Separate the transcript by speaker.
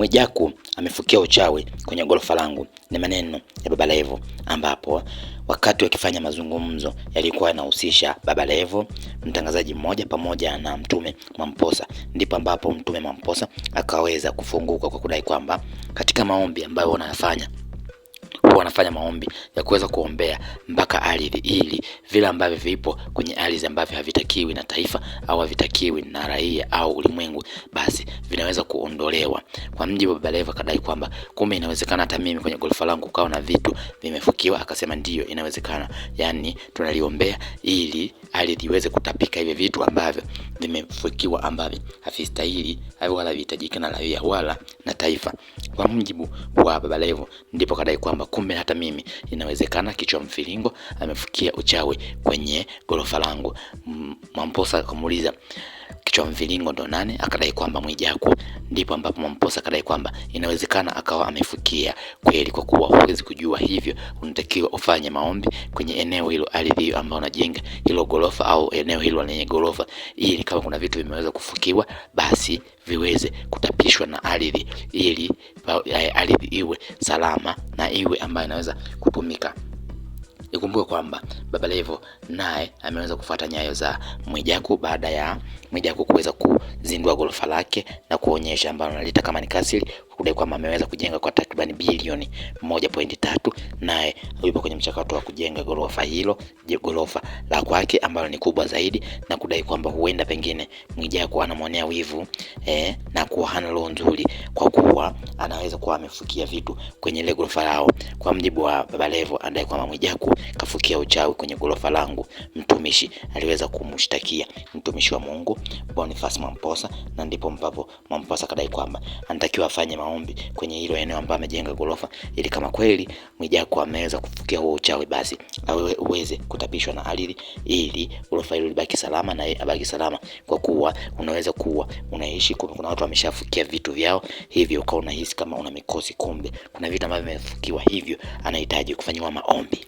Speaker 1: Mwijaku amefukia uchawi kwenye gorofa langu, ni maneno ya Baba Levo, ambapo wakati wakifanya mazungumzo yalikuwa yanahusisha Baba Levo, mtangazaji mmoja pamoja na Mtume Mwamposa, ndipo ambapo Mtume Mwamposa akaweza kufunguka kwa kudai kwamba katika maombi ambayo wanafanya maombi ya kuweza kuombea mpaka ardhi, ili vile ambavyo vipo kwenye ardhi ambavyo havitakiwi na taifa au havitakiwi na raia au ulimwengu, basi vinaweza kuondolewa. Kwa mjibu wa Baba Levo akadai kwamba kumbe inawezekana hata mimi kwenye gorofa langu kawa na vitu vimefukiwa. Akasema ndiyo, inawezekana, yani tunaliombea ili ardhi iweze kutapika hivi vitu ambavyo vimefukiwa, ambavyo havistahili wala havihitajiki na raia wala na taifa. Kwa mjibu wa Baba Levo ndipo kadai kwamba kumbe hata mimi inawezekana kichwa mviringo amefukia uchawi kwenye gorofa langu. Mwamposa akamuuliza kichwa mviringo ndo nani? Akadai kwamba Mwijaku. Ndipo ambapo Mwamposa akadai kwamba inawezekana akawa amefukia kweli, kwa kuwa huwezi kujua, hivyo unatakiwa ufanye maombi kwenye eneo hilo, ardhi hiyo ambayo unajenga hilo gorofa au eneo hilo lenye gorofa, ili kama kuna vitu vimeweza kufukiwa basi viweze kutapishwa na ardhi, ili ardhi iwe salama na iwe ambayo inaweza kutumika. Ikumbuke kwamba Baba Levo naye ameweza kufuata nyayo za Mwijaku baada ya Mwijaku kuweza kuzindua gorofa lake na kuonyesha ambalo analita kama ni kasri, kudai kwamba ameweza kujenga kwa takriban bilioni 1.3, naye yupo kwenye mchakato wa kujenga gorofa hilo, gorofa la kwake ambalo ni kubwa zaidi, na kudai kwamba huenda pengine Mwijaku anamwonea wivu na kuwa hana roho nzuri kwa kuwa anaweza kuwa amefukia vitu kwenye ile gorofa lao. Kwa mjibu wa Baba Levo anadai kwamba Mwijaku kafukia uchawi kwenye gorofa langu. Mtumishi aliweza kumshtakia mtumishi wa Mungu Boniface Mwamposa, na ndipo ambapo Mwamposa kadai kwamba anatakiwa afanye maombi kwenye hilo eneo ambalo amejenga gorofa, ili kama kweli Mwijaku ameweza kufukia huo uchawi basi uweze kutapishwa na ardhi, ili gorofa hilo libaki salama na abaki salama, kwa kuwa unaweza kuwa unaishi kuna watu wameshafukia vitu vyao, hivyo ukawa unahisi kama una mikosi, kumbe kuna vitu ambavyo vimefukiwa, hivyo anahitaji kufanywa maombi.